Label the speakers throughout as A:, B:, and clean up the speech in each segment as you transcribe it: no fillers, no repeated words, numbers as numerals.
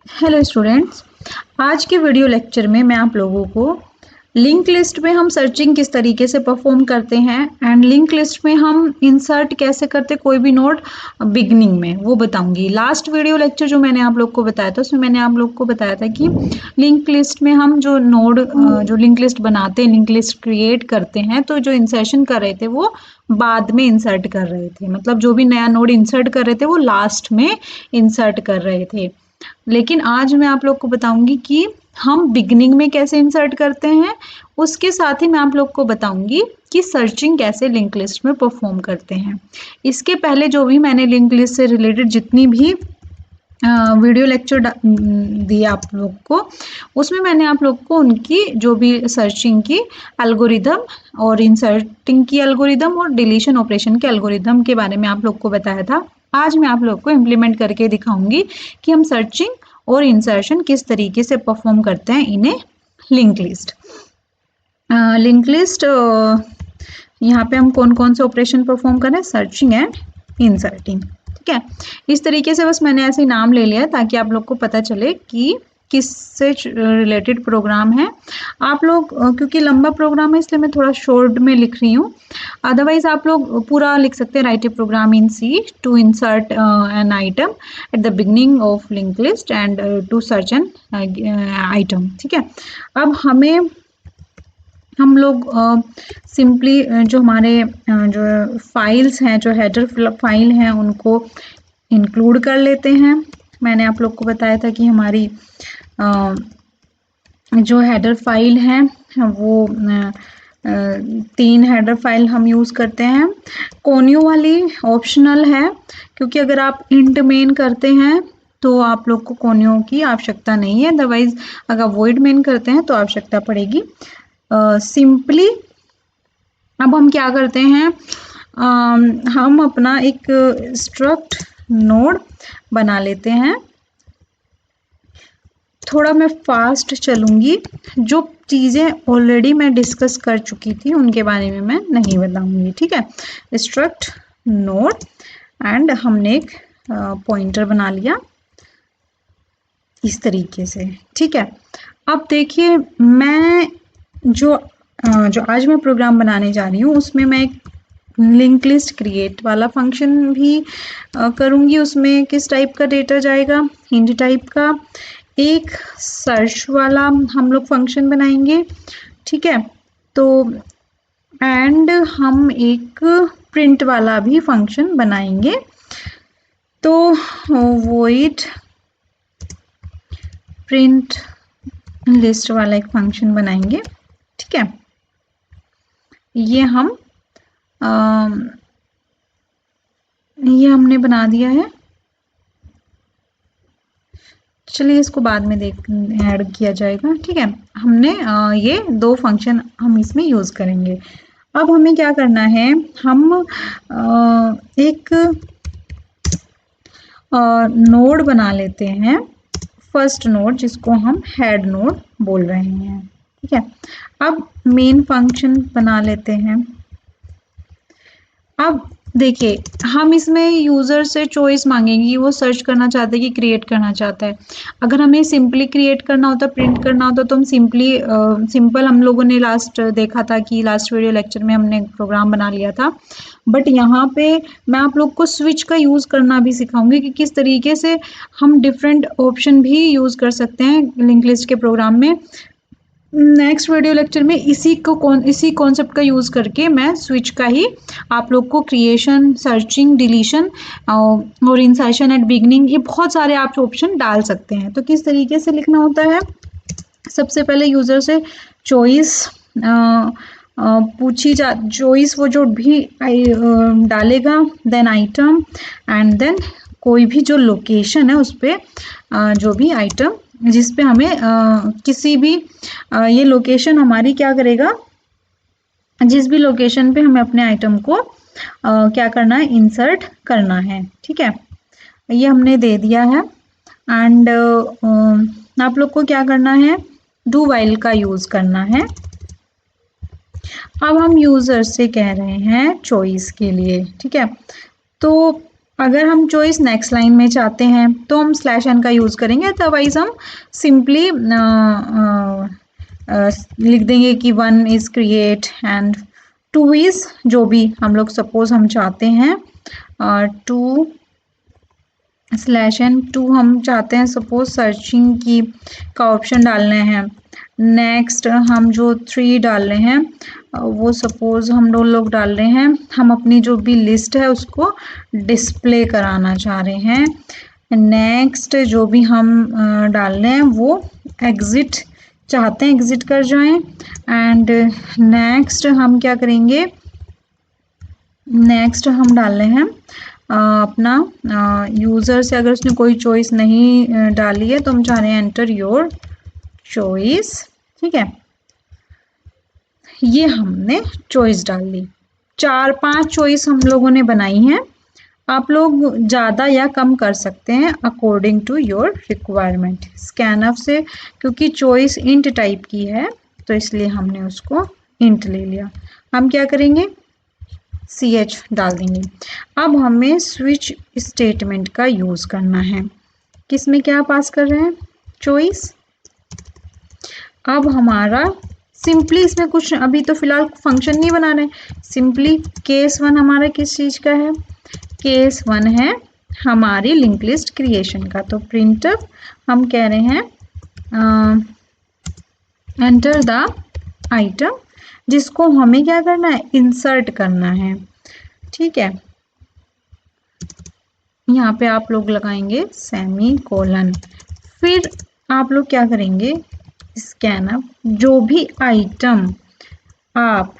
A: Hello students, आज के video lecture में मैं आप लोगों को लिंक लिस्ट में हम सर्चिंग किस तरीके से परफॉर्म करते हैं एंड लिंक लिस्ट में हम इंसर्ट कैसे करते कोई भी नोड बिगनिंग में वो बताऊंगी। लास्ट वीडियो लेक्चर जो मैंने आप लोग को बताया था उसमें मैंने आप लोग को बताया था कि लिंक लिस्ट में हम जो नोड जो लिंक लिस्ट बनाते हैं, लिंक लिस्ट क्रिएट करते हैं, तो जो इंसर्शन कर रहे थे वो बाद में इंसर्ट कर रहे थे, मतलब जो भी नया नोड इंसर्ट कर रहे थे वो लास्ट में इंसर्ट कर रहे थे। लेकिन आज मैं आप लोग को बताऊंगी कि हम बिगनिंग में कैसे इंसर्ट करते हैं। उसके साथ ही मैं आप लोग को बताऊंगी कि सर्चिंग कैसे लिंक लिस्ट में परफॉर्म करते हैं। इसके पहले जो भी मैंने लिंक लिस्ट से रिलेटेड जितनी भी वीडियो लेक्चर दिए आप लोग को, उसमें मैंने आप लोग को उनकी जो भी सर्चिंग की एल्गोरिदम और इंसर्टिंग की एल्गोरिदम और डिलीशन ऑपरेशन के एल्गोरिदम के बारे में आप लोग को बताया था। आज मैं आप लोग को इम्प्लीमेंट करके दिखाऊंगी कि हम सर्चिंग और इंसर्शन किस तरीके से परफॉर्म करते हैं इन ए लिंक लिस्ट। लिंक लिस्ट यहाँ पे हम कौन कौन से ऑपरेशन परफॉर्म कर रहे हैं, सर्चिंग एंड इंसर्टिंग। ठीक है, इस तरीके से बस मैंने ऐसे नाम ले लिया ताकि आप लोग को पता चले कि किससे रिलेटेड प्रोग्राम है। आप लोग क्योंकि लंबा प्रोग्राम है इसलिए मैं थोड़ा शॉर्ट में लिख रही हूँ, अदरवाइज आप लोग पूरा लिख सकते हैं। Write a program in C to insert an item at the beginning of link list and to search an item. ठीक है, अब हम लोग सिंपली जो हमारे जो फाइल्स हैं, जो हेडर फाइल हैं, उनको इंक्लूड कर लेते हैं। मैंने आप लोग को बताया था कि हमारी जो हेडर फाइल है वो 3 हेडर फाइल हम यूज़ करते हैं। कोनियो वाली ऑप्शनल है, क्योंकि अगर आप इंट मेन करते हैं तो आप लोग को कोनियो की आवश्यकता नहीं है, अदरवाइज अगर वॉइड मेन करते हैं तो आवश्यकता पड़ेगी। सिंपली अब हम क्या करते हैं, हम अपना एक स्ट्रक्ट नोड बना लेते हैं। थोड़ा मैं फास्ट चलूंगी, जो चीज़ें ऑलरेडी मैं डिस्कस कर चुकी थी उनके बारे में मैं नहीं बताऊंगी। ठीक है, स्ट्रक्ट नोड एंड हमने एक पॉइंटर बना लिया इस तरीके से। ठीक है, अब देखिए मैं जो आज मैं प्रोग्राम बनाने जा रही हूँ उसमें मैं एक लिंक लिस्ट क्रिएट वाला फंक्शन भी करूँगी। उसमें किस टाइप का डेटा जाएगा, हिंट टाइप का। एक सर्च वाला हम लोग फंक्शन बनाएंगे। ठीक है, तो एंड हम एक प्रिंट वाला भी फंक्शन बनाएंगे। तो वॉइड प्रिंट लिस्ट वाला एक फंक्शन बनाएंगे। ठीक है, ये हमने बना दिया है। चलिए इसको बाद में ऐड किया जाएगा। ठीक है, हमने ये 2 फंक्शन हम इसमें यूज करेंगे। अब हमें क्या करना है, हम एक नोड बना लेते हैं, फर्स्ट नोड जिसको हम हेड नोड बोल रहे हैं। ठीक है, अब मेन फंक्शन बना लेते हैं। अब देखिए हम इसमें यूज़र से चॉइस मांगेंगे, वो सर्च करना चाहता है कि क्रिएट करना चाहता है। अगर हमें सिंपली क्रिएट करना होता, प्रिंट करना होता, तो हम सिंपल हम लोगों ने लास्ट देखा था कि लास्ट वीडियो लेक्चर में हमने प्रोग्राम बना लिया था। बट यहाँ पे मैं आप लोग को स्विच का यूज़ करना भी सिखाऊंगी कि किस तरीके से हम डिफरेंट ऑप्शन भी यूज़ कर सकते हैं लिंक लिस्ट के प्रोग्राम में। नेक्स्ट वीडियो लेक्चर में इसी कॉन्सेप्ट का यूज़ करके मैं स्विच का ही आप लोग को क्रिएशन, सर्चिंग, डिलीशन और इंसर्शन एट बिगनिंग, ये बहुत सारे आप ऑप्शन डाल सकते हैं। तो किस तरीके से लिखना होता है, सबसे पहले यूज़र से चॉइस पूछी जा, चॉइस वो जो भी डालेगा, देन आइटम एंड देन कोई भी जो लोकेशन है उस पर जो भी आइटम जिस पे हमें किसी भी ये लोकेशन हमारी क्या करेगा, जिस भी लोकेशन पे हमें अपने आइटम को क्या करना है, इंसर्ट करना है। ठीक है, ये हमने दे दिया है। एंड आप लोग को क्या करना है, डू वाइल का यूज करना है। अब हम यूजर से कह रहे हैं चॉइस के लिए। ठीक है, तो अगर हम चॉइस नेक्स्ट लाइन में चाहते हैं तो हम स्लैश एन का यूज़ करेंगे, अदरवाइज हम सिंपली लिख देंगे कि 1 इज क्रिएट एंड 2 इज, जो भी हम लोग सपोज हम चाहते हैं 2 स्लैश एन 2 हम चाहते हैं सपोज सर्चिंग की का ऑप्शन डालना है। नेक्स्ट हम जो 3 डाल रहे हैं वो सपोज हम लोग डाल रहे हैं, हम अपनी जो भी लिस्ट है उसको डिस्प्ले कराना चाह रहे हैं। नेक्स्ट जो भी हम डाल रहे हैं वो एग्जिट चाहते हैं, एग्जिट कर जाएं। एंड नेक्स्ट हम क्या करेंगे, नेक्स्ट हम डाल रहे हैं अपना यूज़र से अगर उसने कोई चॉइस नहीं डाली है तो हम चाह रहे हैं एंटर योर चॉइस। ठीक है, ये हमने चॉइस डाल ली। 4-5 चॉइस हम लोगों ने बनाई हैं, आप लोग ज़्यादा या कम कर सकते हैं according to your requirement. Scanf से क्योंकि चॉइस इंट टाइप की है तो इसलिए हमने उसको इंट ले लिया। हम क्या करेंगे, ch डाल देंगे। अब हमें स्विच स्टेटमेंट का यूज़ करना है। किस में क्या पास कर रहे हैं, चॉइस। अब हमारा सिंपली इसमें कुछ अभी तो फिलहाल फंक्शन नहीं बना रहे, सिंपली केस 1 हमारा किस चीज़ का है, केस 1 है हमारी लिंक लिस्ट क्रिएशन का। तो प्रिंटफ हम कह रहे हैं एंटर द आइटम, जिसको हमें क्या करना है, इंसर्ट करना है। ठीक है, यहाँ पे आप लोग लगाएंगे सेमी कोलन, फिर आप लोग क्या करेंगे, स्कैनअप जो भी आइटम आप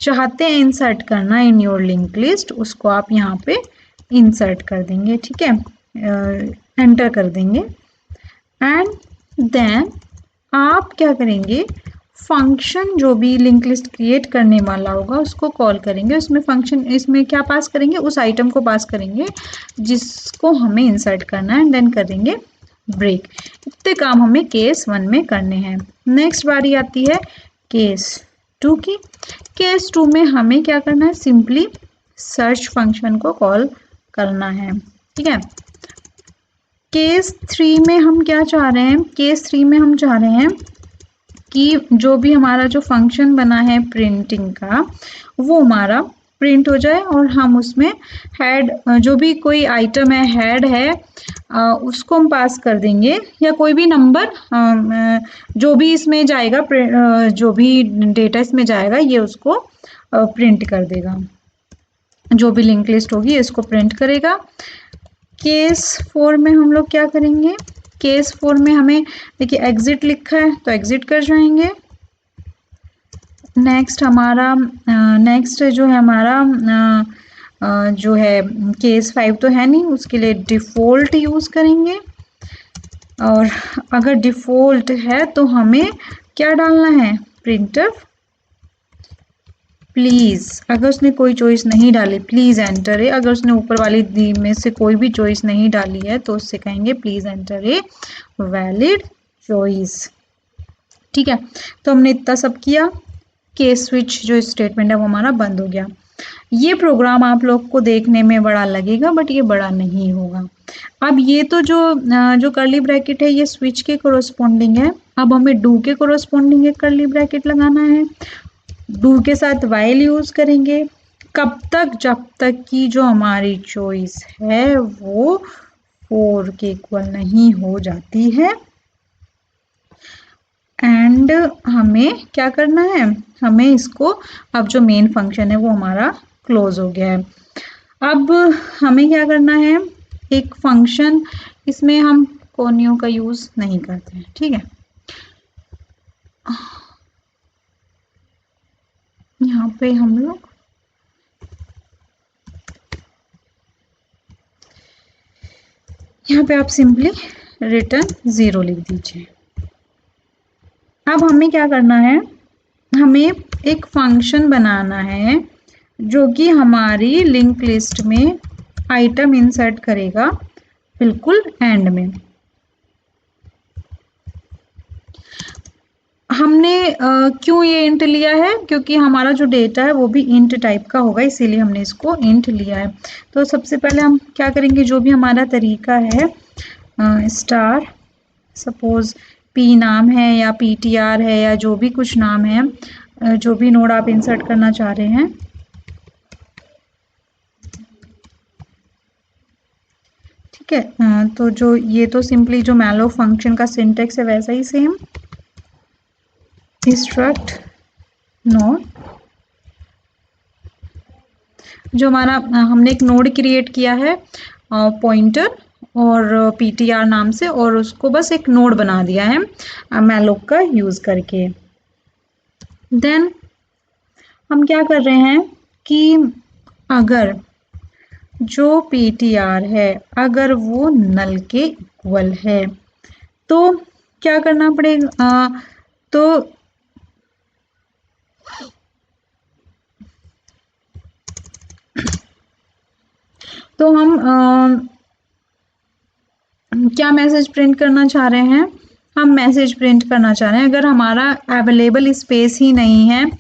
A: चाहते हैं इंसर्ट करना इन योर लिंक लिस्ट उसको आप यहाँ पे इंसर्ट कर देंगे। ठीक है, एंटर कर देंगे। एंड देन आप क्या करेंगे, फंक्शन जो भी लिंक लिस्ट क्रिएट करने वाला होगा उसको कॉल करेंगे। उसमें फंक्शन इसमें क्या पास करेंगे, उस आइटम को पास करेंगे जिसको हमें इंसर्ट करना है, एंड देन करेंगे ब्रेक। इतने काम हमें केस 1 में करने हैं। नेक्स्ट बारी आती है केस 2 की। केस 2 में हमें क्या करना है, सिंपली सर्च फंक्शन को कॉल करना है। ठीक है, केस 3 में हम क्या चाह रहे हैं, केस 3 में हम चाह रहे हैं कि जो भी हमारा जो फंक्शन बना है प्रिंटिंग का वो हमारा प्रिंट हो जाए और हम उसमें हेड जो भी कोई आइटम है, हेड है, उसको हम पास कर देंगे, या कोई भी नंबर जो भी इसमें जाएगा, जो भी डेटा इसमें जाएगा ये उसको प्रिंट कर देगा। जो भी लिंक लिस्ट होगी इसको प्रिंट करेगा। केस 4 में हम लोग क्या करेंगे, केस 4 में हमें देखिए एग्जिट लिखा है तो एग्जिट कर जाएंगे। नेक्स्ट हमारा नेक्स्ट जो है हमारा जो है केस 5 तो है नहीं, उसके लिए डिफ़ॉल्ट यूज़ करेंगे। और अगर डिफ़ॉल्ट है तो हमें क्या डालना है, प्रिंटफ प्लीज़। अगर उसने कोई चॉइस नहीं डाली प्लीज़ एंटर ए, अगर उसने ऊपर वाली दी में से कोई भी चॉइस नहीं डाली है तो उससे कहेंगे please enter a valid choice. ठीक है, तो हमने इतना सब किया, केस स्विच जो स्टेटमेंट है वो हमारा बंद हो गया। ये प्रोग्राम आप लोग को देखने में बड़ा लगेगा बट ये बड़ा नहीं होगा। अब ये तो जो कर्ली ब्रैकेट है ये स्विच के कोरोस्पोंडिंग है। अब हमें डू के कोरोस्पोंडिंग एक कर्ली ब्रैकेट लगाना है। डू के साथ वाइल यूज करेंगे, कब तक, जब तक कि जो हमारी चॉइस है वो 4 के इक्वल नहीं हो जाती है। एंड हमें क्या करना है, हमें इसको, अब जो मेन फंक्शन है वो हमारा क्लोज हो गया है। अब हमें क्या करना है, एक फंक्शन, इसमें हम कोनियों का यूज नहीं करते हैं। ठीक है, यहाँ पे हम लोग यहाँ पे आप सिंपली रिटर्न 0 लिख दीजिए। अब हमें क्या करना है, हमें एक फंक्शन बनाना है जो कि हमारी लिंक लिस्ट में आइटम इंसर्ट करेगा बिल्कुल एंड में। हमने क्यों ये इंट लिया है, क्योंकि हमारा जो डेटा है वो भी इंट टाइप का होगा, इसीलिए हमने इसको इंट लिया है। तो सबसे पहले हम क्या करेंगे, जो भी हमारा तरीका है, स्टार, सपोज पी नाम है या ptr है या जो भी कुछ नाम है, जो भी नोड आप इंसर्ट करना चाह रहे हैं, ठीक है। तो जो ये तो सिंपली जो मैलोक फंक्शन का सिंटेक्स है वैसा ही सेम, इंस्ट्रक्ट नोड, जो हमारा हमने एक नोड क्रिएट किया है पॉइंटर और ptr नाम से, और उसको बस एक नोड बना दिया है मैलोक का यूज करके। देन हम क्या कर रहे हैं कि अगर जो ptr है अगर वो नल के इक्वल है तो क्या करना पड़ेगा, तो हम क्या मैसेज प्रिंट करना चाह रहे हैं, हम मैसेज प्रिंट करना चाह रहे हैं अगर हमारा अवेलेबल स्पेस ही नहीं है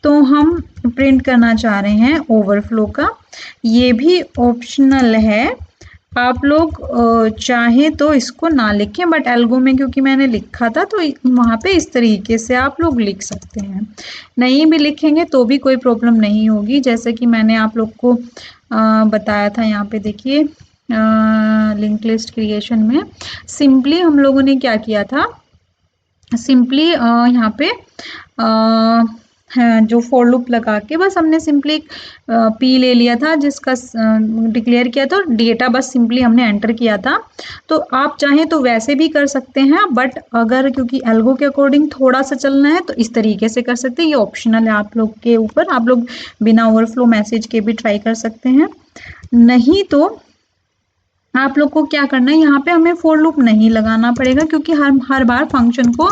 A: तो हम प्रिंट करना चाह रहे हैं ओवरफ्लो का। ये भी ऑप्शनल है, आप लोग चाहे तो इसको ना लिखें, बट एल्गो में क्योंकि मैंने लिखा था तो वहाँ पे इस तरीके से आप लोग लिख सकते हैं। नहीं भी लिखेंगे तो भी कोई प्रॉब्लम नहीं होगी, जैसे कि मैंने आप लोग को बताया था। यहाँ पे देखिए लिंक लिस्ट क्रिएशन में सिंपली हम लोगों ने क्या किया था, सिंपली यहाँ पे जो फॉर लूप लगा के बस हमने सिंपली पी ले लिया था जिसका डिक्लेयर किया था, डेटा बस सिंपली हमने एंटर किया था। तो आप चाहें तो वैसे भी कर सकते हैं, बट अगर क्योंकि एल्गो के अकॉर्डिंग थोड़ा सा चलना है तो इस तरीके से कर सकते हैं। ये ऑप्शनल है आप लोग के ऊपर, आप लोग बिना ओवरफ्लो मैसेज के भी ट्राई कर सकते हैं। नहीं तो आप लोग को क्या करना है, यहाँ पे हमें फॉर लूप नहीं लगाना पड़ेगा क्योंकि हर बार फंक्शन को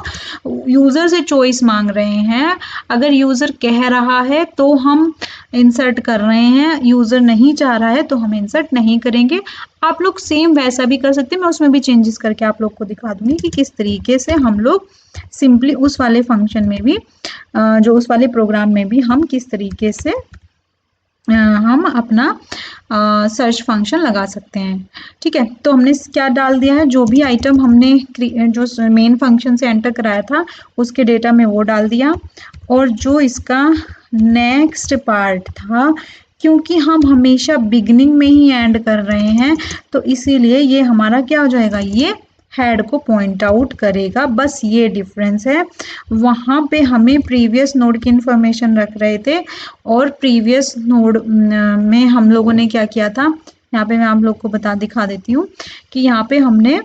A: यूजर से चॉइस मांग रहे हैं। अगर यूजर कह रहा है तो हम इंसर्ट कर रहे हैं, यूजर नहीं चाह रहा है तो हम इंसर्ट नहीं करेंगे। आप लोग सेम वैसा भी कर सकते हैं, मैं उसमें भी चेंजेस करके आप लोग को दिखा दूंगी कि किस तरीके से हम लोग सिंपली उस वाले फंक्शन में भी जो उस वाले प्रोग्राम में भी हम किस तरीके से हम अपना सर्च फंक्शन लगा सकते हैं। ठीक है, तो हमने क्या डाल दिया है, जो भी आइटम हमने जो मेन फंक्शन से एंटर कराया था उसके डेटा में वो डाल दिया। और जो इसका नेक्स्ट पार्ट था, क्योंकि हम हमेशा बिगिनिंग में ही एंड कर रहे हैं तो इसीलिए ये हमारा क्या हो जाएगा, ये हेड को पॉइंट आउट करेगा, बस ये डिफरेंस है। वहां पे हमें प्रीवियस नोड की इंफॉर्मेशन रख रहे थे और प्रीवियस नोड में हम लोगों ने क्या किया था, यहाँ पे मैं आप लोग को दिखा देती हूँ कि यहाँ पे हमने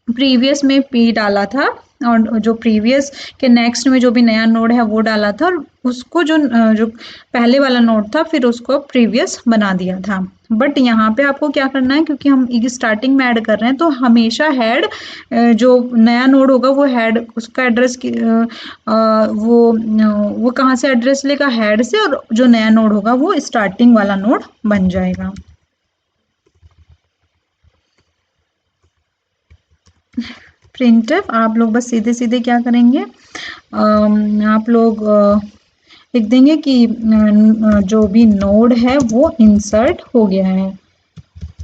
A: प्रीवियस में पी डाला था और जो प्रीवियस के नेक्स्ट में जो भी नया नोड है वो डाला था, और उसको जो पहले वाला नोड था फिर उसको प्रीवियस बना दिया था। बट यहाँ पे आपको क्या करना है, क्योंकि हम स्टार्टिंग में ऐड कर रहे हैं तो हमेशा हेड जो नया नोड होगा वो हेड उसका एड्रेस वो कहाँ से एड्रेस लेगा, हेड से, और जो नया नोड होगा वो स्टार्टिंग वाला नोड बन जाएगा। प्रिंटफ आप लोग बस सीधे सीधे क्या करेंगे, आप लोग लिख देंगे कि जो भी नोड है वो इंसर्ट हो गया है,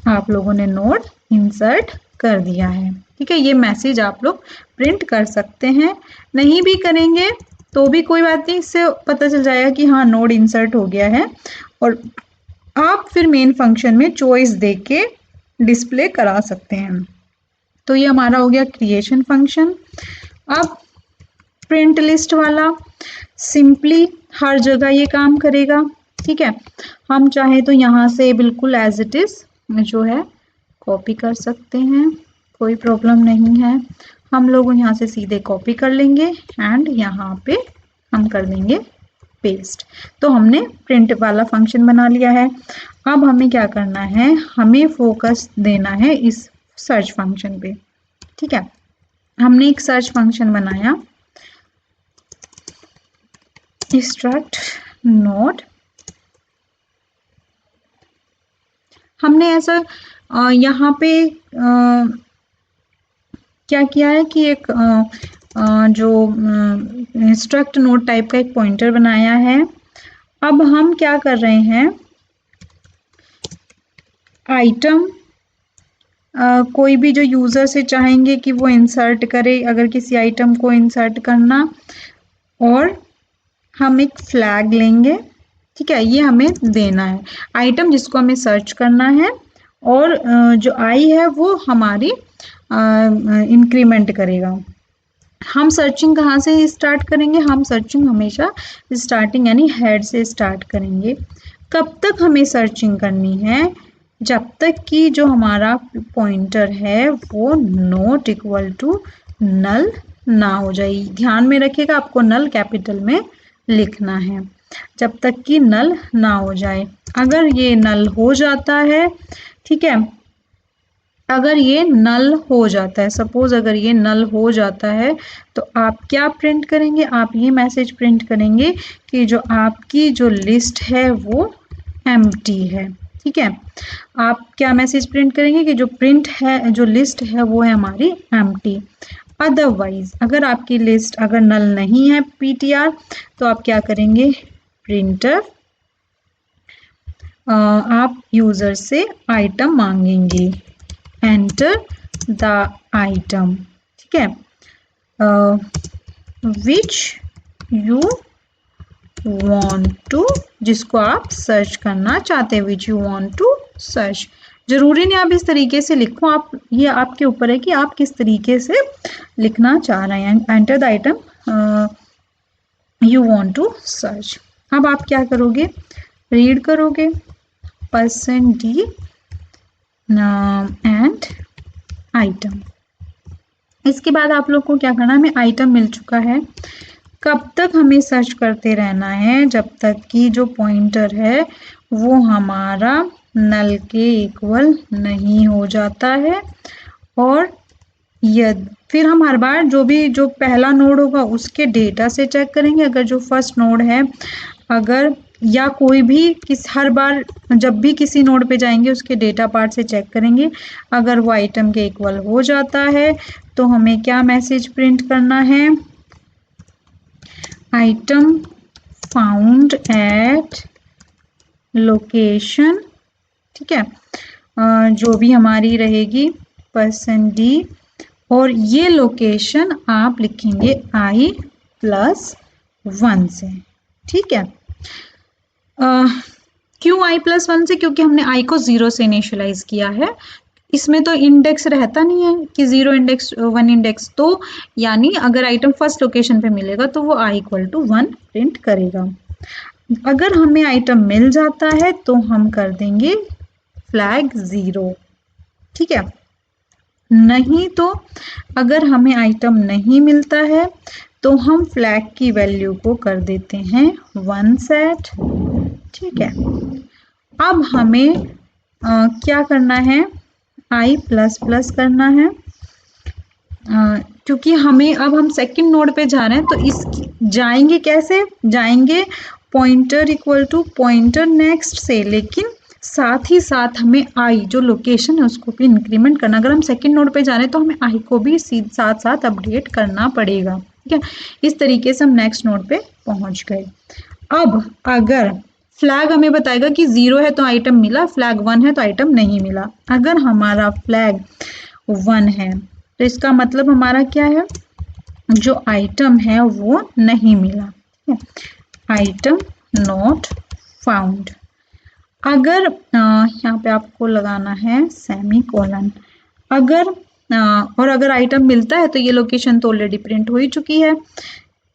A: आप लोगों ने नोड इंसर्ट कर दिया है। ठीक है, ये मैसेज आप लोग प्रिंट कर सकते हैं, नहीं भी करेंगे तो भी कोई बात नहीं, इससे पता चल जाएगा कि हाँ नोड इंसर्ट हो गया है, और आप फिर मेन फंक्शन में चॉइस देके डिस्प्ले करा सकते हैं। तो ये हमारा हो गया क्रिएशन फंक्शन। अब प्रिंट लिस्ट वाला सिंपली हर जगह ये काम करेगा। ठीक है, हम चाहे तो यहाँ से बिल्कुल एज इट इज जो है कॉपी कर सकते हैं, कोई प्रॉब्लम नहीं है। हम लोग यहाँ से सीधे कॉपी कर लेंगे एंड यहाँ पे हम कर देंगे पेस्ट। तो हमने प्रिंट वाला फंक्शन बना लिया है। अब हमें क्या करना है, हमें फोकस देना है इस सर्च फंक्शन पे। ठीक है, हमने एक सर्च फंक्शन बनाया, इंस्ट्रक्ट नोड। हमने ऐसा यहाँ पे क्या किया है कि एक जो इंस्ट्रक्ट नोड टाइप का एक पॉइंटर बनाया है। अब हम क्या कर रहे हैं, आइटम कोई भी जो यूजर से चाहेंगे कि वो इंसर्ट करे, अगर किसी आइटम को इंसर्ट करना, और हम एक फ्लैग लेंगे, ठीक है, ये हमें देना है आइटम जिसको हमें सर्च करना है, और जो आई है वो हमारी इंक्रीमेंट करेगा। हम सर्चिंग कहाँ से स्टार्ट करेंगे, हम सर्चिंग हमेशा स्टार्टिंग यानी हेड से स्टार्ट करेंगे। कब तक हमें सर्चिंग करनी है, जब तक कि जो हमारा पॉइंटर है वो नॉट इक्वल टू नल ना हो जाए। ध्यान में रखिएगा, आपको नल कैपिटल में लिखना है, जब तक कि नल ना हो जाए। अगर ये नल हो जाता है, ठीक है, अगर ये नल हो जाता है, सपोज अगर ये नल हो जाता है, तो आप क्या प्रिंट करेंगे, आप ये मैसेज प्रिंट करेंगे कि जो आपकी जो लिस्ट है वो एम्प्टी है। ठीक है, आप क्या मैसेज प्रिंट करेंगे कि जो प्रिंट है, जो लिस्ट है वो है हमारी एम्प्टी। अदरवाइज अगर आपकी लिस्ट अगर नल नहीं है ptr, तो आप क्या करेंगे, प्रिंटर आप यूजर से आइटम मांगेंगे, एंटर द आइटम, ठीक है, विच यू want टू, जिसको आप सर्च करना चाहते हैं, which you want to search. जरूरी नहीं आप इस तरीके से लिखो, आप ये आपके ऊपर है कि आप किस तरीके से लिखना चाह रहे हैं। Enter the item you want to search. अब आप क्या करोगे, रीड करोगे %d एंड आइटम। इसके बाद आप लोग को क्या करना है, हमें आइटम मिल चुका है, कब तक हमें सर्च करते रहना है, जब तक कि जो पॉइंटर है वो हमारा नल के इक्वल नहीं हो जाता है। और यदि फिर हम हर बार जो पहला नोड होगा उसके डेटा से चेक करेंगे, अगर जो फर्स्ट नोड है, अगर या कोई भी हर बार जब भी किसी नोड पे जाएंगे उसके डेटा पार्ट से चेक करेंगे, अगर वो आइटम के इक्वल हो जाता है तो हमें क्या मैसेज प्रिंट करना है, आइटम फाउंड एट लोकेशन, ठीक है, जो भी हमारी रहेगी %d, और ये लोकेशन आप लिखेंगे i+1 से। ठीक है, क्यों i+1 से, क्योंकि हमने i को 0 से इनिशियलाइज किया है, इसमें तो इंडेक्स रहता नहीं है कि 0 इंडेक्स 1 इंडेक्स, तो यानी अगर आइटम फर्स्ट लोकेशन पे मिलेगा तो वो i=1 प्रिंट करेगा। अगर हमें आइटम मिल जाता है तो हम कर देंगे फ्लैग 0, ठीक है, नहीं तो अगर हमें आइटम नहीं मिलता है तो हम फ्लैग की वैल्यू को कर देते हैं 1 सेट। ठीक है, अब हमें क्या करना है, i++ करना है, क्योंकि हमें अब हम सेकंड नोड पे जा रहे हैं, तो इस जाएंगे कैसे, जाएंगे pointer equal to pointer next से, लेकिन साथ ही साथ हमें आई जो लोकेशन है उसको भी इंक्रीमेंट करना। अगर हम सेकंड नोड पे जा रहे हैं तो हमें आई को भी साथ साथ अपडेट करना पड़ेगा। ठीक है, इस तरीके से हम नेक्स्ट नोड पे पहुंच गए। अब अगर फ्लैग हमें बताएगा कि 0 है तो आइटम मिला, फ्लैग 1 है तो आइटम नहीं मिला। अगर हमारा फ्लैग 1 है तो इसका मतलब हमारा क्या है, जो आइटम है वो नहीं मिला, आइटम नॉट फाउंड। अगर यहाँ पे आपको लगाना है सेमीकोलन, अगर और अगर आइटम मिलता है तो ये लोकेशन तो ऑलरेडी प्रिंट हो ही चुकी है।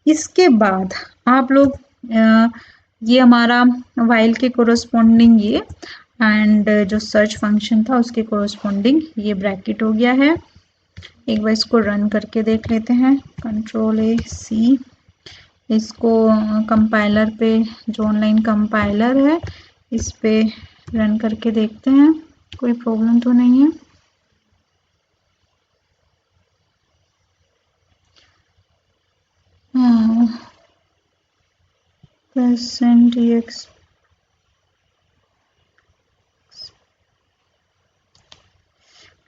A: इसके बाद आप लोग ये हमारा वाइल के कोरोस्पोंडिंग ये एंड जो सर्च फंक्शन था उसके कोरोस्पोंडिंग ये ब्रैकेट हो गया है। एक बार इसको रन करके देख लेते हैं, Ctrl+A+C, इसको कंपाइलर पे, जो ऑनलाइन कंपाइलर है इस पे रन करके देखते हैं, कोई प्रॉब्लम तो नहीं है। %dx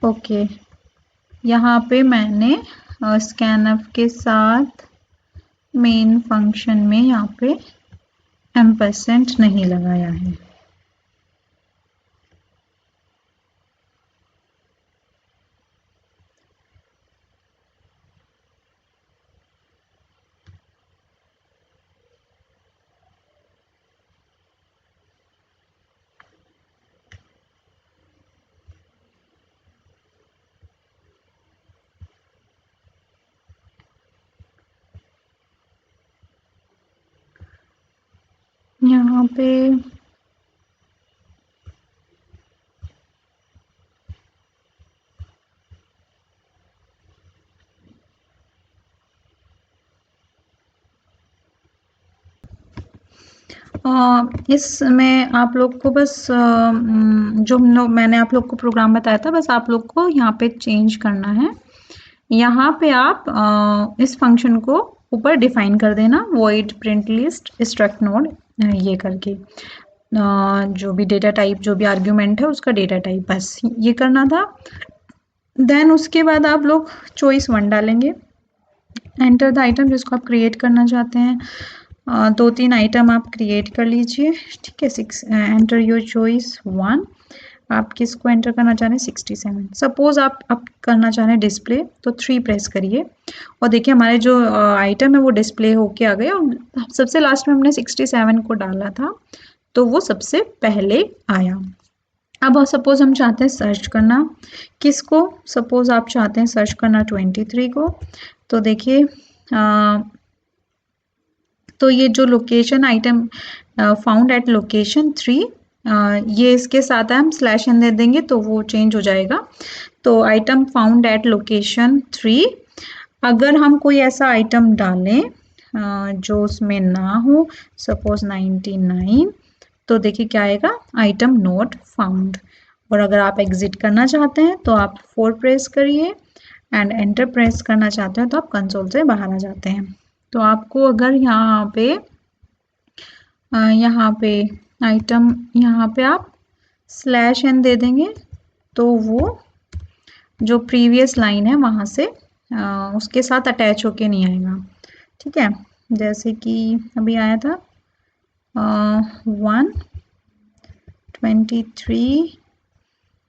A: ओके, यहाँ पे मैंने स्कैनफ के साथ मेन फंक्शन में यहाँ पे एम्परसेंट नहीं लगाया है। यहाँ पे इसमें आप लोग को बस जो मैंने आप लोग को प्रोग्राम बताया था, बस आप लोग को यहाँ पे चेंज करना है। यहाँ पे आप इस फंक्शन को ऊपर डिफाइन कर देना, void print list struct node ये करके जो भी डेटा टाइप, जो भी आर्ग्यूमेंट है उसका डेटा टाइप, बस ये करना था। देन उसके बाद आप लोग चॉइस 1 डालेंगे, एंटर द आइटम जिसको आप क्रिएट करना चाहते हैं। 2-3 आइटम आप क्रिएट कर लीजिए, ठीक है। Enter your choice 1। आप किसको एंटर करना चाह रहे हैं? 67। सपोज आप करना चाह रहे हैं डिस्प्ले, तो 3 प्रेस करिए और देखिए हमारे जो आइटम है वो डिस्प्ले होके आ गए, और सबसे लास्ट में हमने 67 को डाला था तो वो सबसे पहले आया। अब सपोज हम चाहते हैं सर्च करना, किसको? सपोज आप चाहते हैं सर्च करना 23 को, तो देखिए तो ये जो location item found at location 3, ये इसके साथ हम स्लैश एन दे देंगे तो वो चेंज हो जाएगा। तो आइटम फाउंड एट लोकेशन 3, अगर हम कोई ऐसा आइटम डालें जो उसमें ना हो, सपोज 99, तो देखिए क्या आएगा? Item not found. और अगर आप एग्जिट करना चाहते हैं तो आप 4 प्रेस करिए, एंड एंटर प्रेस करना चाहते हैं तो आप कंसोल से बाहर आ जाते हैं। तो आपको अगर यहाँ पे आइटम, यहाँ पे आप स्लैश एन दे देंगे तो वो जो प्रीवियस लाइन है वहाँ से उसके साथ अटैच होके नहीं आएगा, ठीक है। जैसे कि अभी आया था 123,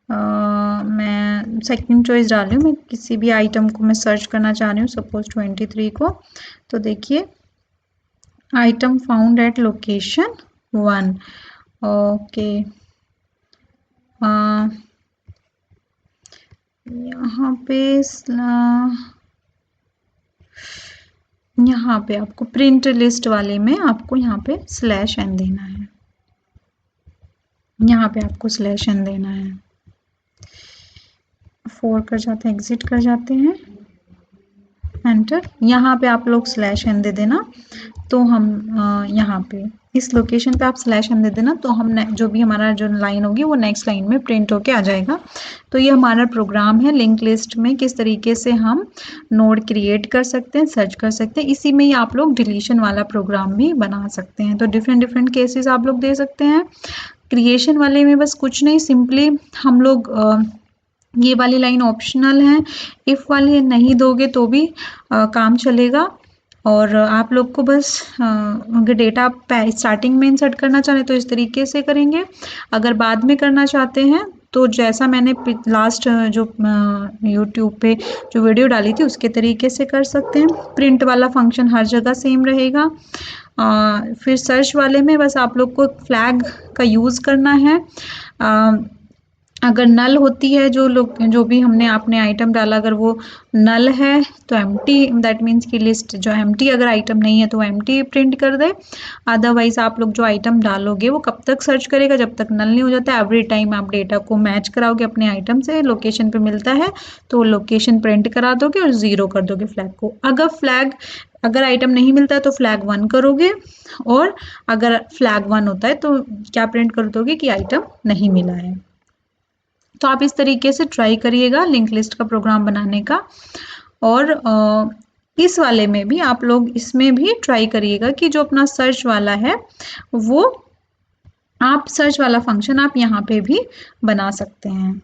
A: मैं सेकंड चॉइस डाल रही हूँ, मैं किसी भी आइटम को मैं सर्च करना चाह रही हूँ, सपोज 23 को, तो देखिए item found at location 1। Okay, यहाँ पे आपको प्रिंट लिस्ट वाले में आपको यहाँ पे स्लैश एन देना है, यहाँ पे आपको स्लैश एन देना है। 4 कर जाते हैं, एग्जिट कर जाते हैं, एंटर। यहाँ पे आप लोग स्लैश एन दे देना, तो हम यहाँ पे इस लोकेशन पे आप स्लैश एन दे देना, तो हम जो भी हमारा जो लाइन होगी वो नेक्स्ट लाइन में प्रिंट होके आ जाएगा। तो ये हमारा प्रोग्राम है लिंक लिस्ट में किस तरीके से हम नोड क्रिएट कर सकते हैं, सर्च कर सकते हैं। इसी में ही आप लोग डिलीशन वाला प्रोग्राम भी बना सकते हैं। तो डिफरेंट केसेस आप लोग दे सकते हैं। क्रिएशन वाले में बस कुछ नहीं, सिंपली हम लोग ये वाली लाइन ऑप्शनल है, इफ वाली नहीं दोगे तो भी काम चलेगा। और आप लोग को बस अगर डेटा स्टार्टिंग में इंसर्ट करना चाहें तो इस तरीके से करेंगे, अगर बाद में करना चाहते हैं तो जैसा मैंने लास्ट जो यूट्यूब पे जो वीडियो डाली थी उसके तरीके से कर सकते हैं। प्रिंट वाला फंक्शन हर जगह सेम रहेगा। फिर सर्च वाले में बस आप लोग को फ्लैग का यूज़ करना है। अगर नल होती है जो भी हमने आपने आइटम डाला, अगर वो नल है तो एम्प्टी, दैट मीन्स कि लिस्ट जो एम्प्टी, अगर आइटम नहीं है तो एम्प्टी प्रिंट कर दे। अदरवाइज आप लोग जो आइटम डालोगे वो कब तक सर्च करेगा? जब तक नल नहीं हो जाता। एवरी टाइम आप डेटा को मैच कराओगे अपने आइटम से, लोकेशन पे मिलता है तो लोकेशन प्रिंट करा दोगे और 0 कर दोगे फ्लैग को। अगर आइटम नहीं मिलता है तो फ्लैग 1 करोगे, और अगर फ्लैग 1 होता है तो क्या प्रिंट कर दोगे कि आइटम नहीं मिला है। तो आप इस तरीके से ट्राई करिएगा लिंक लिस्ट का प्रोग्राम बनाने का। और इस वाले में भी आप लोग इसमें भी ट्राई करिएगा कि जो अपना सर्च वाला है वो आप सर्च वाला फंक्शन आप यहाँ पे भी बना सकते हैं।